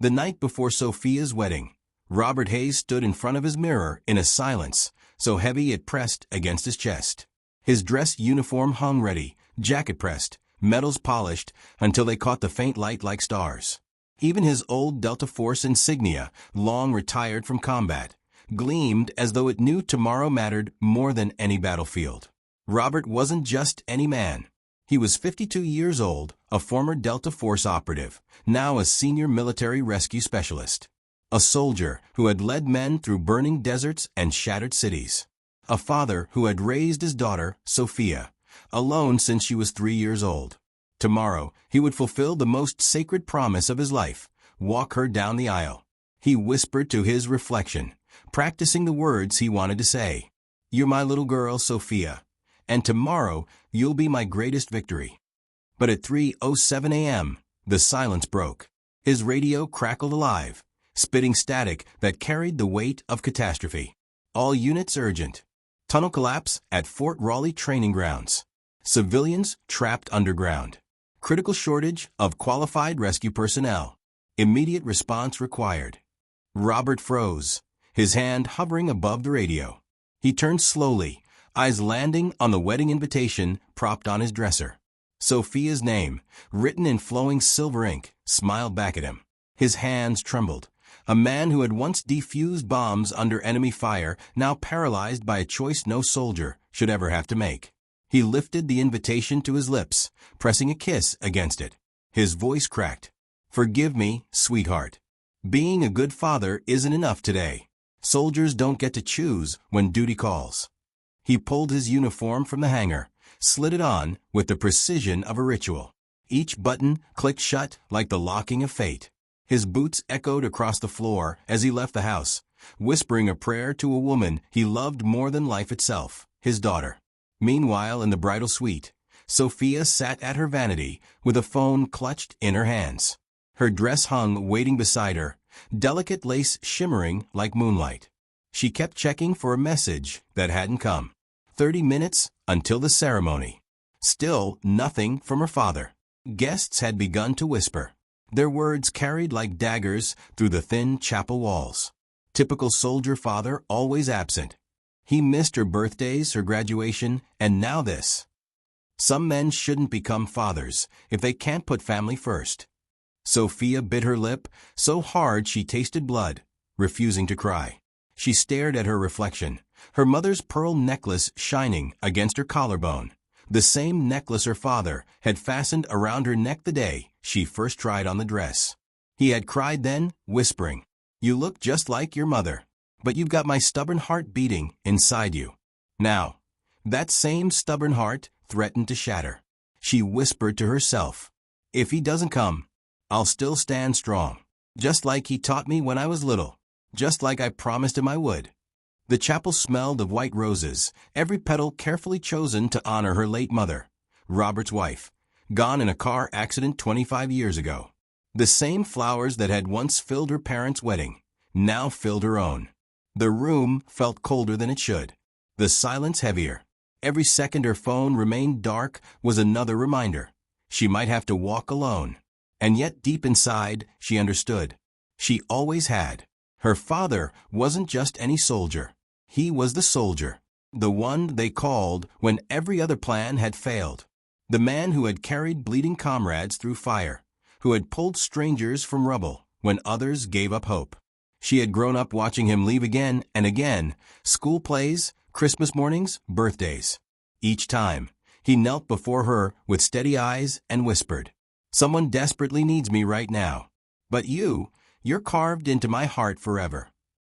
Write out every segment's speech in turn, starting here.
The night before Sophia's wedding, Robert Hayes stood in front of his mirror in a silence so heavy it pressed against his chest. His dress uniform hung ready, jacket pressed, medals polished until they caught the faint light like stars. Even his old Delta Force insignia, long retired from combat, gleamed as though it knew tomorrow mattered more than any battlefield. Robert wasn't just any man. He was 52 years old, a former Delta Force operative, now a senior military rescue specialist. A soldier who had led men through burning deserts and shattered cities. A father who had raised his daughter, Sophia, alone since she was 3 years old. Tomorrow, he would fulfill the most sacred promise of his life, walk her down the aisle. He whispered to his reflection, practicing the words he wanted to say. "You're my little girl, Sophia, and tomorrow you'll be my greatest victory." But at 3:07 a.m., the silence broke. His radio crackled alive, spitting static that carried the weight of catastrophe. All units urgent. Tunnel collapse at Fort Raleigh Training Grounds. Civilians trapped underground. Critical shortage of qualified rescue personnel. Immediate response required. Robert froze, his hand hovering above the radio. He turned slowly, eyes landing on the wedding invitation propped on his dresser. Sophia's name, written in flowing silver ink, smiled back at him. His hands trembled. A man who had once defused bombs under enemy fire, now paralyzed by a choice no soldier should ever have to make. He lifted the invitation to his lips, pressing a kiss against it. His voice cracked. "Forgive me, sweetheart. Being a good father isn't enough today. Soldiers don't get to choose when duty calls." He pulled his uniform from the hanger, slid it on with the precision of a ritual. Each button clicked shut like the locking of fate. His boots echoed across the floor as he left the house, whispering a prayer to a woman he loved more than life itself, his daughter. Meanwhile, in the bridal suite, Sophia sat at her vanity with a phone clutched in her hands. Her dress hung waiting beside her, delicate lace shimmering like moonlight. She kept checking for a message that hadn't come. 30 minutes until the ceremony. Still nothing from her father. Guests had begun to whisper. Their words carried like daggers through the thin chapel walls. Typical soldier father, always absent. He missed her birthdays, her graduation, and now this. Some men shouldn't become fathers if they can't put family first. Sophia bit her lip so hard she tasted blood, refusing to cry. She stared at her reflection, her mother's pearl necklace shining against her collarbone. The same necklace her father had fastened around her neck the day she first tried on the dress. He had cried then, whispering, "You look just like your mother, but you've got my stubborn heart beating inside you." Now, that same stubborn heart threatened to shatter. She whispered to herself, "If he doesn't come, I'll still stand strong, just like he taught me when I was little, just like I promised him I would." The chapel smelled of white roses, every petal carefully chosen to honor her late mother, Robert's wife, gone in a car accident 25 years ago. The same flowers that had once filled her parents' wedding now filled her own. The room felt colder than it should, the silence heavier. Every second her phone remained dark was another reminder. She might have to walk alone. And yet deep inside, she understood. She always had. Her father wasn't just any soldier. He was the soldier, the one they called when every other plan had failed. The man who had carried bleeding comrades through fire, who had pulled strangers from rubble when others gave up hope. She had grown up watching him leave again and again, school plays, Christmas mornings, birthdays. Each time, he knelt before her with steady eyes and whispered, "Someone desperately needs me right now. But you're carved into my heart forever."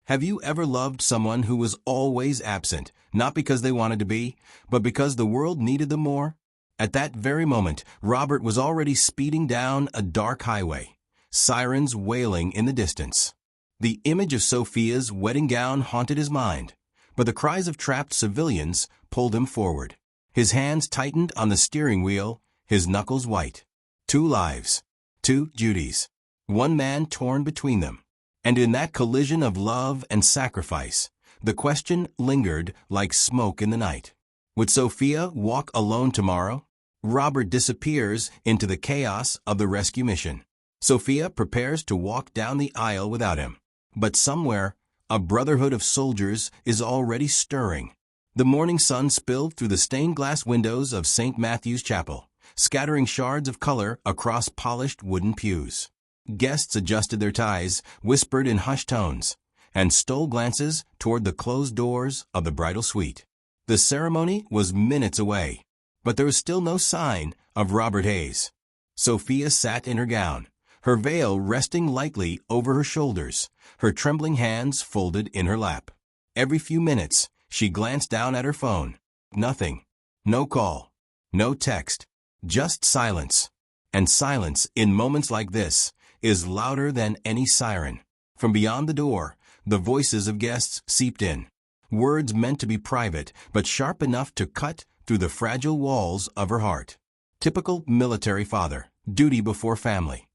Have you ever loved someone who was always absent, not because they wanted to be, but because the world needed them more? At that very moment, Robert was already speeding down a dark highway, sirens wailing in the distance. The image of Sophia's wedding gown haunted his mind, but the cries of trapped civilians pulled him forward. His hands tightened on the steering wheel, his knuckles white. 2 lives, 2 duties, one man torn between them. And in that collision of love and sacrifice, the question lingered like smoke in the night. Would Sophia walk alone tomorrow? Robert disappears into the chaos of the rescue mission. Sophia prepares to walk down the aisle without him. But somewhere, a brotherhood of soldiers is already stirring. The morning sun spilled through the stained glass windows of St. Matthew's Chapel, scattering shards of color across polished wooden pews. Guests adjusted their ties, whispered in hushed tones, and stole glances toward the closed doors of the bridal suite. The ceremony was minutes away, but there was still no sign of Robert Hayes. Sophia sat in her gown, her veil resting lightly over her shoulders, her trembling hands folded in her lap. Every few minutes, she glanced down at her phone. Nothing. No call. No text. Just silence. And silence, in moments like this, is louder than any siren. From beyond the door, the voices of guests seeped in. Words meant to be private, but sharp enough to cut through the fragile walls of her heart. Typical military father. Duty before family.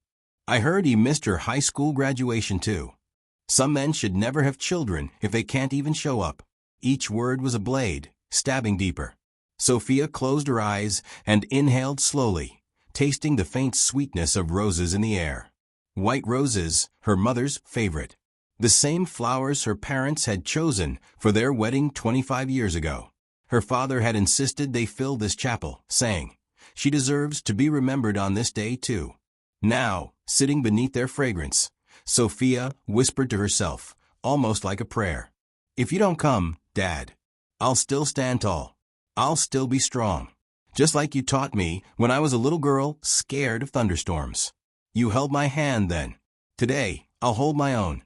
I heard he missed her high school graduation too. Some men should never have children if they can't even show up. Each word was a blade, stabbing deeper. Sophia closed her eyes and inhaled slowly, tasting the faint sweetness of roses in the air. White roses, her mother's favorite. The same flowers her parents had chosen for their wedding 25 years ago. Her father had insisted they fill this chapel, saying, "She deserves to be remembered on this day too." Now, sitting beneath their fragrance, Sophia whispered to herself, almost like a prayer, "If you don't come, Dad, I'll still stand tall. I'll still be strong. Just like you taught me when I was a little girl scared of thunderstorms. You held my hand then. Today, I'll hold my own."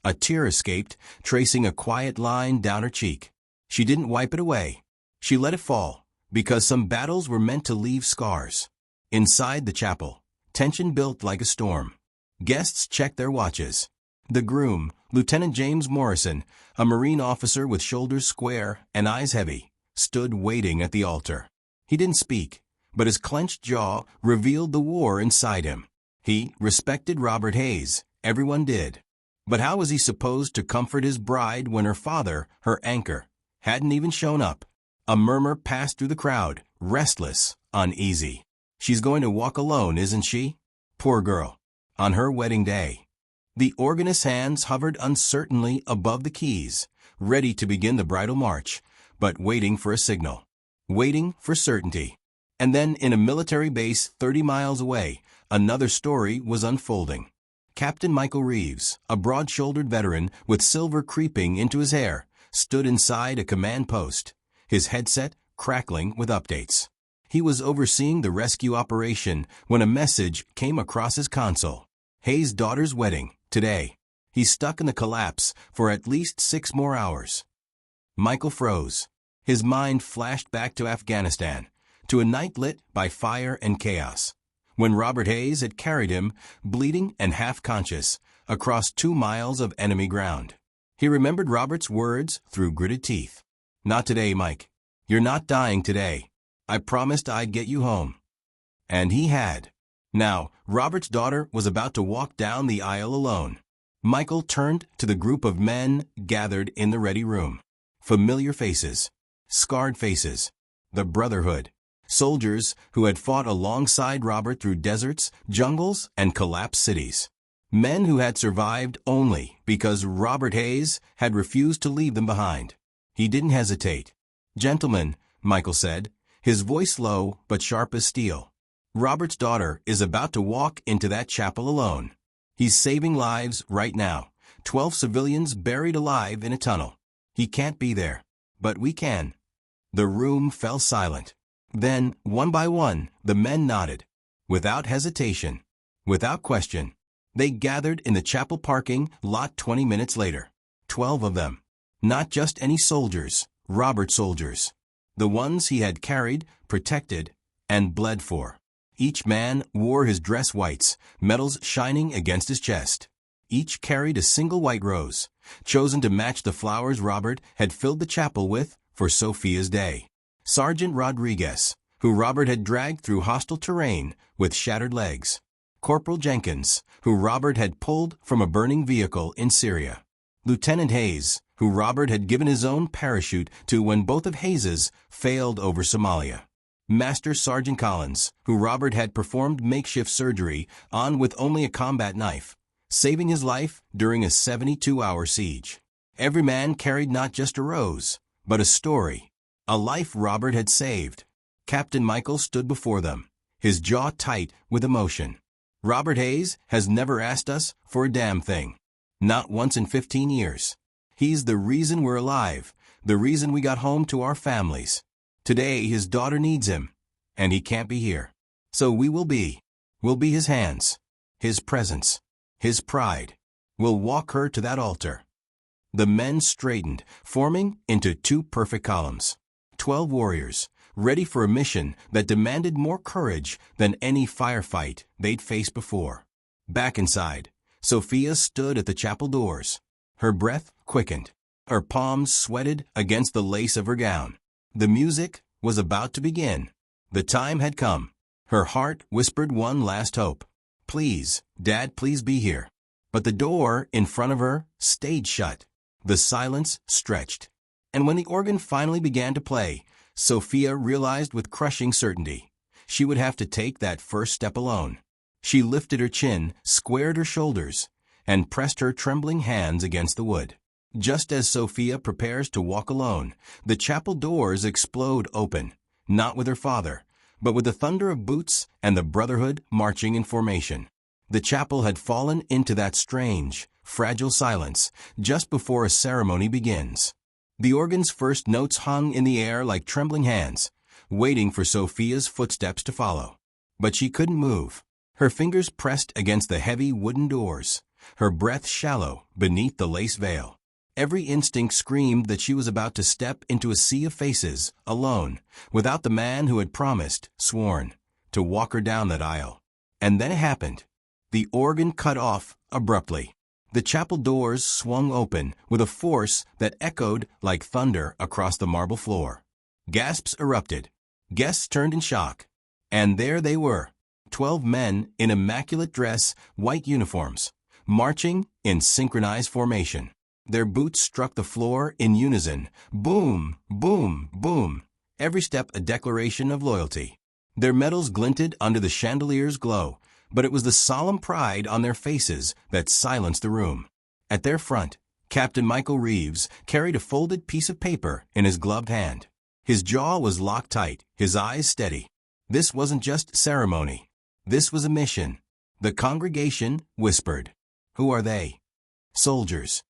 A tear escaped, tracing a quiet line down her cheek. She didn't wipe it away. She let it fall, because some battles were meant to leave scars. Inside the chapel, tension built like a storm. Guests checked their watches. The groom, Lieutenant James Morrison, a Marine officer with shoulders square and eyes heavy, stood waiting at the altar. He didn't speak, but his clenched jaw revealed the war inside him. He respected Robert Hayes. Everyone did. But how was he supposed to comfort his bride when her father, her anchor, hadn't even shown up? A murmur passed through the crowd, restless, uneasy. "She's going to walk alone, isn't she? Poor girl. On her wedding day." The organist's hands hovered uncertainly above the keys, ready to begin the bridal march, but waiting for a signal. Waiting for certainty. And then in a military base 30 miles away, another story was unfolding. Captain Michael Reeves, a broad-shouldered veteran with silver creeping into his hair, stood inside a command post, his headset crackling with updates. He was overseeing the rescue operation when a message came across his console. Hayes' daughter's wedding, today. He's stuck in the collapse for at least 6 more hours. Michael froze. His mind flashed back to Afghanistan, to a night lit by fire and chaos, when Robert Hayes had carried him, bleeding and half-conscious, across 2 miles of enemy ground. He remembered Robert's words through gritted teeth. "Not today, Mike. You're not dying today. I promised I'd get you home." And he had. Now, Robert's daughter was about to walk down the aisle alone. Michael turned to the group of men gathered in the ready room. Familiar faces. Scarred faces. The Brotherhood. Soldiers who had fought alongside Robert through deserts, jungles, and collapsed cities. Men who had survived only because Robert Hayes had refused to leave them behind. He didn't hesitate. "Gentlemen," Michael said, his voice low but sharp as steel, "Robert's daughter is about to walk into that chapel alone. He's saving lives right now. 12 civilians buried alive in a tunnel. He can't be there, but we can." The room fell silent. Then, one by one, the men nodded. Without hesitation, without question, they gathered in the chapel parking lot 20 minutes later. 12 of them. Not just any soldiers, Robert soldiers. The ones he had carried, protected, and bled for. Each man wore his dress whites, medals shining against his chest. Each carried a single white rose, chosen to match the flowers Robert had filled the chapel with for Sophia's day. Sergeant Rodriguez, who Robert had dragged through hostile terrain with shattered legs. Corporal Jenkins, who Robert had pulled from a burning vehicle in Syria. Lieutenant Hayes, who Robert had given his own parachute to when both of Hayes's failed over Somalia. Master Sergeant Collins, who Robert had performed makeshift surgery on with only a combat knife, saving his life during a 72-hour siege. Every man carried not just a rose, but a story, a life Robert had saved. Captain Michael stood before them, his jaw tight with emotion. Robert Hayes has never asked us for a damn thing. Not once in 15 years. He's the reason we're alive, the reason we got home to our families. Today his daughter needs him, and he can't be here. So we'll be his hands, his presence, his pride. We'll walk her to that altar. The men straightened, forming into 2 perfect columns. 12 warriors, ready for a mission that demanded more courage than any firefight they'd faced before. Back inside, Sophia stood at the chapel doors. Her breath quickened. Her palms sweated against the lace of her gown. The music was about to begin. The time had come. Her heart whispered one last hope. Please, Dad, please be here. But the door in front of her stayed shut. The silence stretched. And when the organ finally began to play, Sophia realized with crushing certainty she would have to take that first step alone. She lifted her chin, squared her shoulders, and pressed her trembling hands against the wood. Just as Sophia prepares to walk alone, the chapel doors explode open, not with her father, but with the thunder of boots and the brotherhood marching in formation. The chapel had fallen into that strange, fragile silence just before a ceremony begins. The organ's first notes hung in the air like trembling hands, waiting for Sophia's footsteps to follow. But she couldn't move. Her fingers pressed against the heavy wooden doors, her breath shallow beneath the lace veil. Every instinct screamed that she was about to step into a sea of faces, alone, without the man who had promised, sworn, to walk her down that aisle. And then it happened. The organ cut off abruptly. The chapel doors swung open with a force that echoed like thunder across the marble floor. Gasps erupted. Guests turned in shock. And there they were, 12 men in immaculate dress, white uniforms, marching in synchronized formation. Their boots struck the floor in unison. Boom, boom, boom. Every step a declaration of loyalty. Their medals glinted under the chandelier's glow, but it was the solemn pride on their faces that silenced the room. At their front, Captain Michael Reeves carried a folded piece of paper in his gloved hand. His jaw was locked tight, his eyes steady. This wasn't just ceremony. This was a mission. The congregation whispered. Who are they? Soldiers.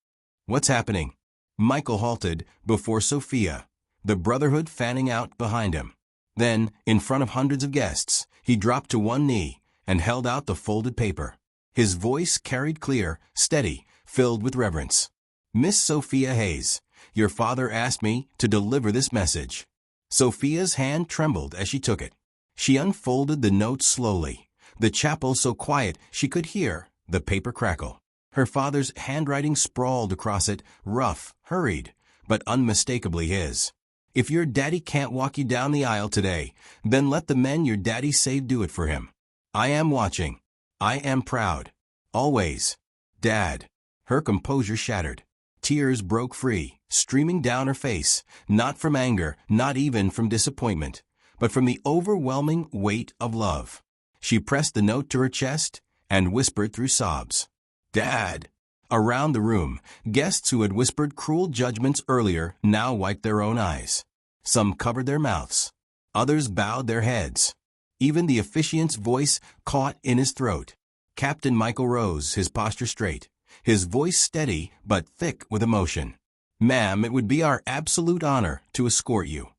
What's happening? Michael halted before Sophia, the brotherhood fanning out behind him. Then, in front of hundreds of guests, he dropped to one knee and held out the folded paper. His voice carried clear, steady, filled with reverence. Miss Sophia Hayes, your father asked me to deliver this message. Sophia's hand trembled as she took it. She unfolded the note slowly, the chapel so quiet she could hear the paper crackle. Her father's handwriting sprawled across it, rough, hurried, but unmistakably his. If your daddy can't walk you down the aisle today, then let the men your daddy saved do it for him. I am watching. I am proud. Always. Dad. Her composure shattered. Tears broke free, streaming down her face, not from anger, not even from disappointment, but from the overwhelming weight of love. She pressed the note to her chest and whispered through sobs. Dad! Around the room, guests who had whispered cruel judgments earlier now wiped their own eyes. Some covered their mouths. Others bowed their heads. Even the officiant's voice caught in his throat. Captain Michael rose, his posture straight, his voice steady but thick with emotion. Ma'am, it would be our absolute honor to escort you.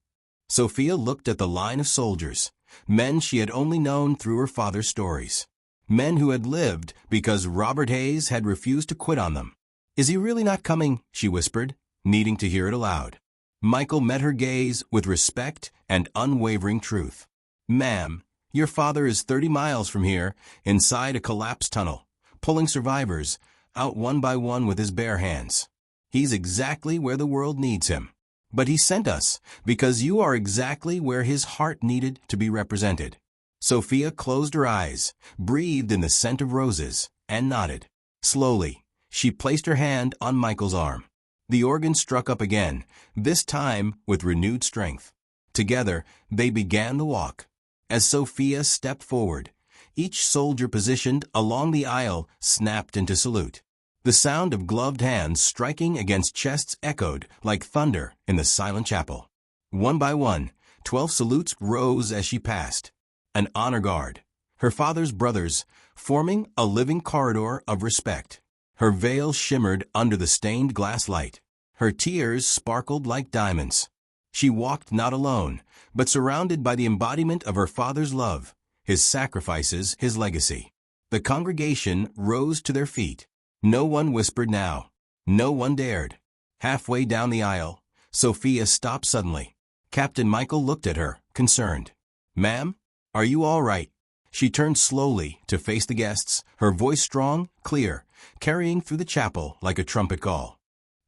Sophia looked at the line of soldiers, men she had only known through her father's stories. Men who had lived because Robert Hayes had refused to quit on them. Is he really not coming? She whispered, needing to hear it aloud. Michael met her gaze with respect and unwavering truth. Ma'am, your father is 30 miles from here, inside a collapsed tunnel, pulling survivors out one by one with his bare hands. He's exactly where the world needs him. But he sent us because you are exactly where his heart needed to be represented. Sophia closed her eyes, breathed in the scent of roses, and nodded. Slowly, she placed her hand on Michael's arm. The organ struck up again, this time with renewed strength. Together, they began the walk. As Sophia stepped forward, each soldier positioned along the aisle snapped into salute. The sound of gloved hands striking against chests echoed like thunder in the silent chapel. One by one, 12 salutes rose as she passed. An honor guard, her father's brothers, forming a living corridor of respect. Her veil shimmered under the stained glass light. Her tears sparkled like diamonds. She walked not alone, but surrounded by the embodiment of her father's love, his sacrifices, his legacy. The congregation rose to their feet. No one whispered now. No one dared. Halfway down the aisle, Sophia stopped suddenly. Captain Michael looked at her, concerned. "Ma'am, are you all right?" She turned slowly to face the guests, her voice strong, clear, carrying through the chapel like a trumpet call.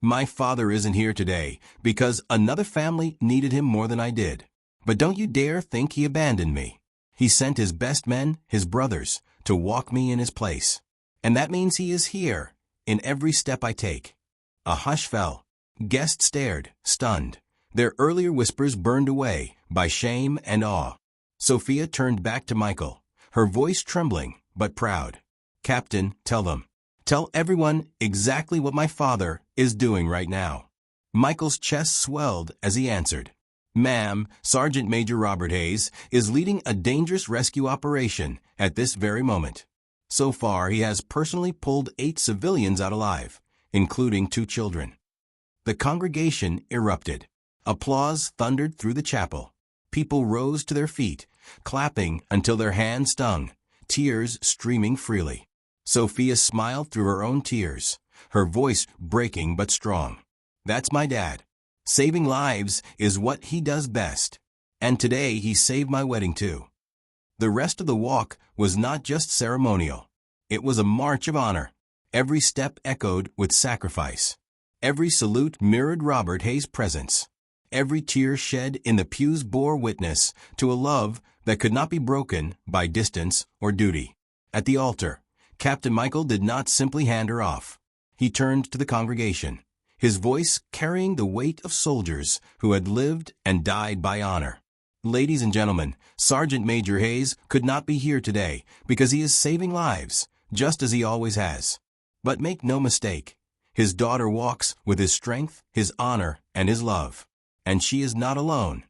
"My father isn't here today because another family needed him more than I did. But don't you dare think he abandoned me. He sent his best men, his brothers, to walk me in his place. And that means he is here, in every step I take." A hush fell. Guests stared, stunned. Their earlier whispers burned away by shame and awe. Sophia turned back to Michael, her voice trembling but proud. "Captain, tell them. Tell everyone exactly what my father is doing right now." Michael's chest swelled as he answered. "Ma'am, Sergeant Major Robert Hayes is leading a dangerous rescue operation at this very moment. So far, he has personally pulled 8 civilians out alive, including 2 children." The congregation erupted. Applause thundered through the chapel. People rose to their feet, clapping until their hands stung, tears streaming freely. Sophia smiled through her own tears, her voice breaking but strong. "That's my dad. Saving lives is what he does best. And today he saved my wedding too." The rest of the walk was not just ceremonial. It was a march of honor. Every step echoed with sacrifice. Every salute mirrored Robert Hayes' presence. Every tear shed in the pews bore witness to a love that could not be broken by distance or duty. At the altar, Captain Michael did not simply hand her off. He turned to the congregation, his voice carrying the weight of soldiers who had lived and died by honor. "Ladies and gentlemen, Sergeant Major Hayes could not be here today because he is saving lives, just as he always has. But make no mistake, his daughter walks with his strength, his honor, and his love. And she is not alone."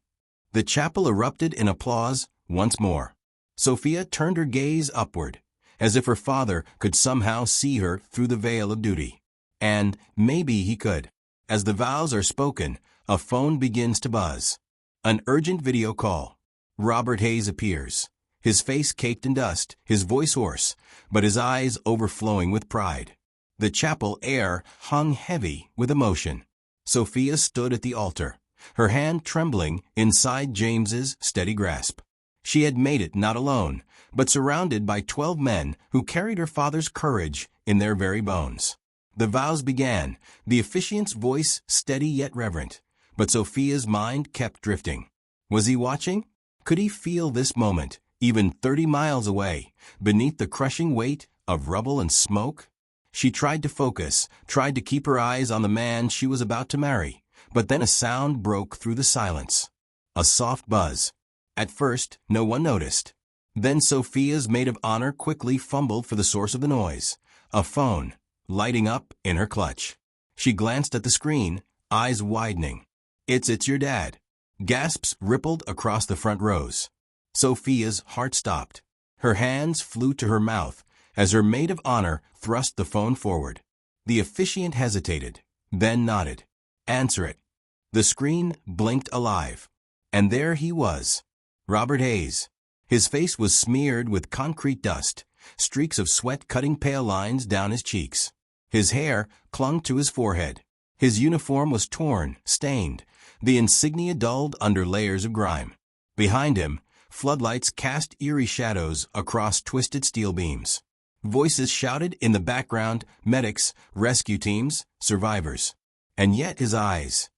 The chapel erupted in applause once more. Sophia turned her gaze upward, as if her father could somehow see her through the veil of duty. And maybe he could. As the vows are spoken, a phone begins to buzz. An urgent video call. Robert Hayes appears, his face caked in dust, his voice hoarse, but his eyes overflowing with pride. The chapel air hung heavy with emotion. Sophia stood at the altar, her hand trembling inside James's steady grasp. She had made it not alone, but surrounded by 12 men who carried her father's courage in their very bones. The vows began, the officiant's voice steady yet reverent, but Sophia's mind kept drifting. Was he watching? Could he feel this moment, even 30 miles away, beneath the crushing weight of rubble and smoke? She tried to focus, tried to keep her eyes on the man she was about to marry, but then a sound broke through the silence. A soft buzz. At first, no one noticed. Then Sophia's maid of honor quickly fumbled for the source of the noise. A phone, lighting up in her clutch. She glanced at the screen, eyes widening. It's your dad." Gasps rippled across the front rows. Sophia's heart stopped. Her hands flew to her mouth as her maid of honor thrust the phone forward. The officiant hesitated, then nodded. "Answer it." The screen blinked alive. And there he was, Robert Hayes. His face was smeared with concrete dust, streaks of sweat cutting pale lines down his cheeks. His hair clung to his forehead. His uniform was torn, stained, the insignia dulled under layers of grime. Behind him, floodlights cast eerie shadows across twisted steel beams. Voices shouted in the background, medics, rescue teams, survivors. And yet his eyes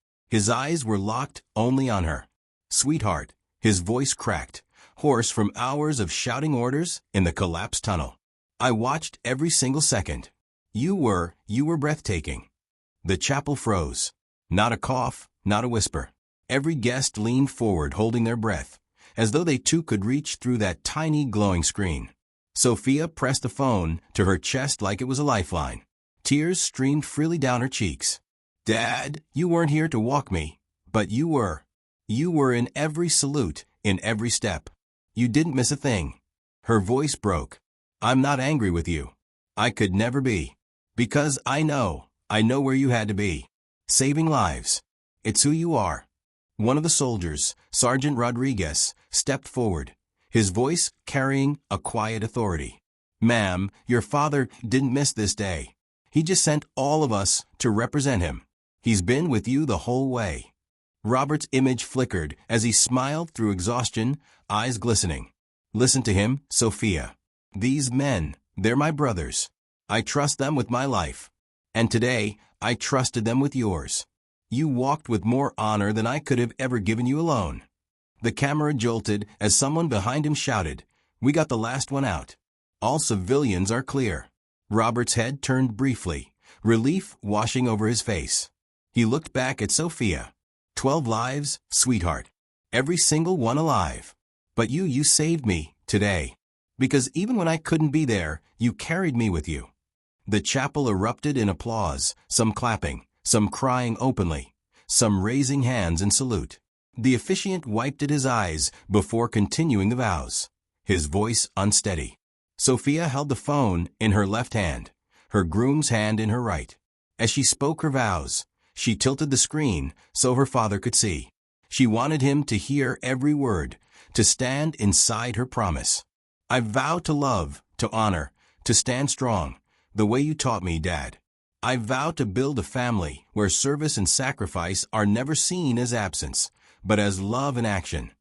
were locked only on her. "Sweetheart," his voice cracked, hoarse from hours of shouting orders in the collapsed tunnel. "I watched every single second. You were breathtaking." The chapel froze. Not a cough, not a whisper. Every guest leaned forward holding their breath, as though they too could reach through that tiny glowing screen. Sophia pressed the phone to her chest like it was a lifeline. Tears streamed freely down her cheeks. "Dad, you weren't here to walk me, but you were. You were in every salute, in every step. You didn't miss a thing." Her voice broke. "I'm not angry with you. I could never be. Because I know where you had to be. Saving lives. It's who you are." One of the soldiers, Sergeant Rodriguez, stepped forward, his voice carrying a quiet authority. "Ma'am, your father didn't miss this day. He just sent all of us to represent him. He's been with you the whole way." Robert's image flickered as he smiled through exhaustion, eyes glistening. "Listen to him, Sophia. These men, they're my brothers. I trust them with my life. And today, I trusted them with yours. You walked with more honor than I could have ever given you alone." The camera jolted as someone behind him shouted, "We got the last one out. All civilians are clear." Robert's head turned briefly, relief washing over his face. He looked back at Sophia. 12 lives, sweetheart. Every single one alive. But you saved me, today. Because even when I couldn't be there, you carried me with you. The chapel erupted in applause, some clapping, some crying openly, some raising hands in salute. The officiant wiped at his eyes before continuing the vows, his voice unsteady. Sophia held the phone in her left hand, her groom's hand in her right. As she spoke her vows, she tilted the screen so her father could see. She wanted him to hear every word, to stand inside her promise. "I vow to love, to honor, to stand strong, the way you taught me, Dad. I vow to build a family where service and sacrifice are never seen as absence, but as love in action."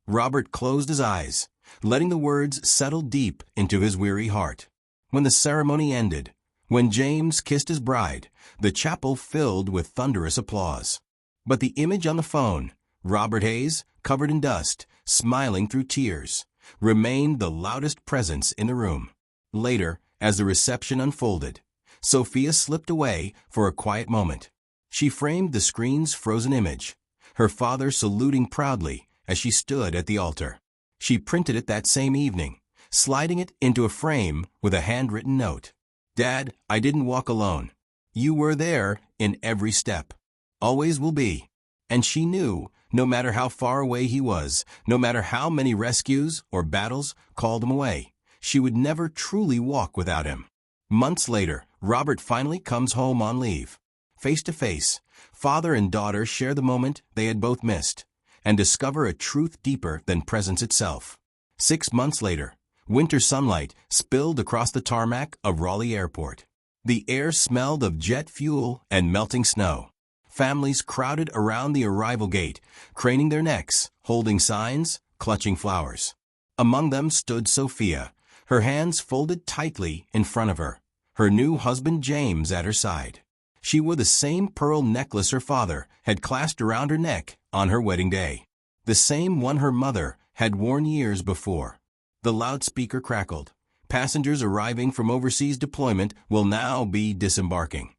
Robert closed his eyes, letting the words settle deep into his weary heart. When the ceremony ended, when James kissed his bride, the chapel filled with thunderous applause. But the image on the phone, Robert Hayes, covered in dust, smiling through tears, remained the loudest presence in the room. Later, as the reception unfolded, Sophia slipped away for a quiet moment. She framed the screen's frozen image, her father saluting proudly as she stood at the altar. She printed it that same evening, sliding it into a frame with a handwritten note. "Dad, I didn't walk alone. You were there in every step. Always will be." And she knew, no matter how far away he was, no matter how many rescues or battles called him away, she would never truly walk without him. Months later, Robert finally comes home on leave. Face to face, father and daughter share the moment they had both missed, and discover a truth deeper than presence itself. 6 months later, winter sunlight spilled across the tarmac of Raleigh Airport. The air smelled of jet fuel and melting snow. Families crowded around the arrival gate, craning their necks, holding signs, clutching flowers. Among them stood Sophia, her hands folded tightly in front of her, her new husband James at her side. She wore the same pearl necklace her father had clasped around her neck on her wedding day, the same one her mother had worn years before. The loudspeaker crackled. Passengers arriving from overseas deployment will now be disembarking.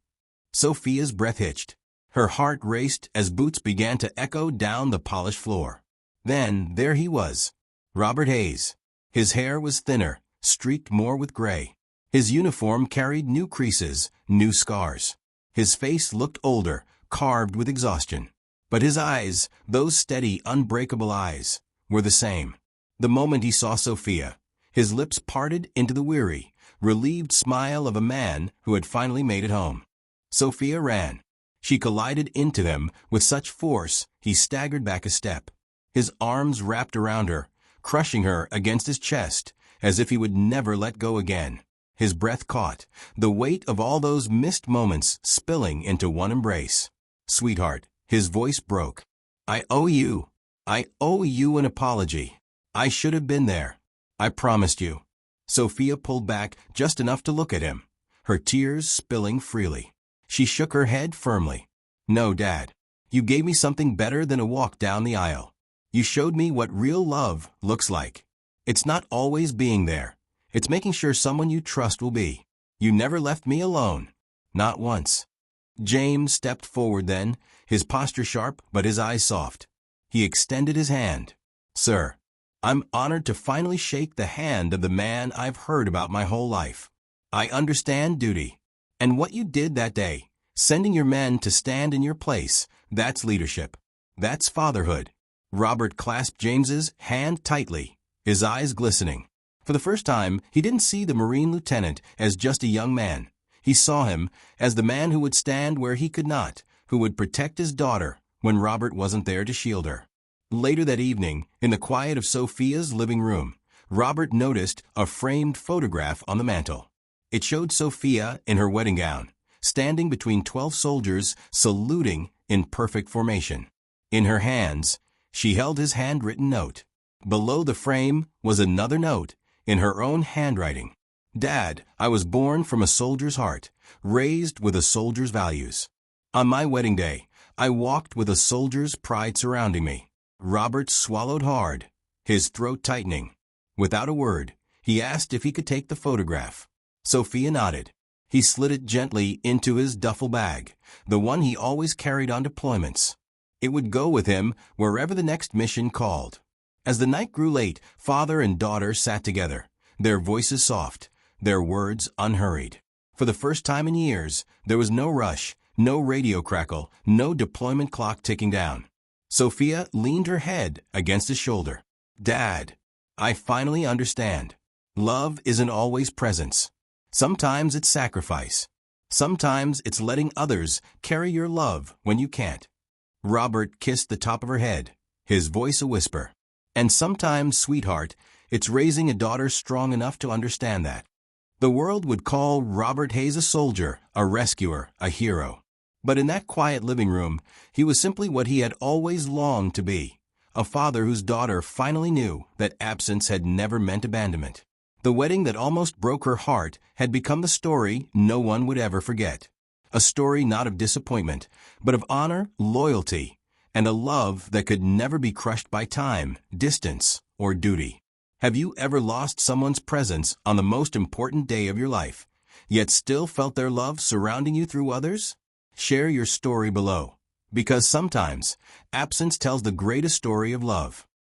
Sophia's breath hitched. Her heart raced as boots began to echo down the polished floor. Then there he was, Robert Hayes. His hair was thinner, streaked more with gray. His uniform carried new creases, new scars. His face looked older, carved with exhaustion. But his eyes, those steady, unbreakable eyes, were the same. The moment he saw Sophia, his lips parted into the weary, relieved smile of a man who had finally made it home. Sophia ran. She collided into them with such force he staggered back a step. His arms wrapped around her, crushing her against his chest, as if he would never let go again. His breath caught, the weight of all those missed moments spilling into one embrace. "Sweetheart," his voice broke. I owe you an apology. I should have been there. I promised you." Sophia pulled back just enough to look at him, her tears spilling freely. She shook her head firmly. "No, Dad. You gave me something better than a walk down the aisle. You showed me what real love looks like. It's not always being there. It's making sure someone you trust will be. You never left me alone. Not once." James stepped forward then, his posture sharp but his eyes soft. He extended his hand. "Sir, I'm honored to finally shake the hand of the man I've heard about my whole life. I understand duty. And what you did that day, sending your men to stand in your place, that's leadership. That's fatherhood." Robert clasped James's hand tightly, his eyes glistening. For the first time, he didn't see the Marine lieutenant as just a young man. He saw him as the man who would stand where he could not, who would protect his daughter when Robert wasn't there to shield her. Later that evening, in the quiet of Sophia's living room, Robert noticed a framed photograph on the mantel. It showed Sophia in her wedding gown, standing between 12 soldiers, saluting in perfect formation. In her hands, she held his handwritten note. Below the frame was another note, in her own handwriting. "Dad, I was born from a soldier's heart, raised with a soldier's values. On my wedding day, I walked with a soldier's pride surrounding me." Robert swallowed hard, his throat tightening. Without a word, he asked if he could take the photograph. Sophia nodded. He slid it gently into his duffel bag, the one he always carried on deployments. It would go with him wherever the next mission called. As the night grew late, father and daughter sat together, their voices soft, their words unhurried. For the first time in years, there was no rush, no radio crackle, no deployment clock ticking down. Sophia leaned her head against his shoulder. "Dad, I finally understand. Love isn't always presence. Sometimes it's sacrifice. Sometimes it's letting others carry your love when you can't." Robert kissed the top of her head, his voice a whisper. "And sometimes, sweetheart, it's raising a daughter strong enough to understand that." The world would call Robert Hayes a soldier, a rescuer, a hero. But in that quiet living room, he was simply what he had always longed to be, a father whose daughter finally knew that absence had never meant abandonment. The wedding that almost broke her heart had become the story no one would ever forget. A story not of disappointment, but of honor, loyalty, and a love that could never be crushed by time, distance, or duty. Have you ever lost someone's presence on the most important day of your life, yet still felt their love surrounding you through others? Share your story below, because sometimes absence tells the greatest story of love.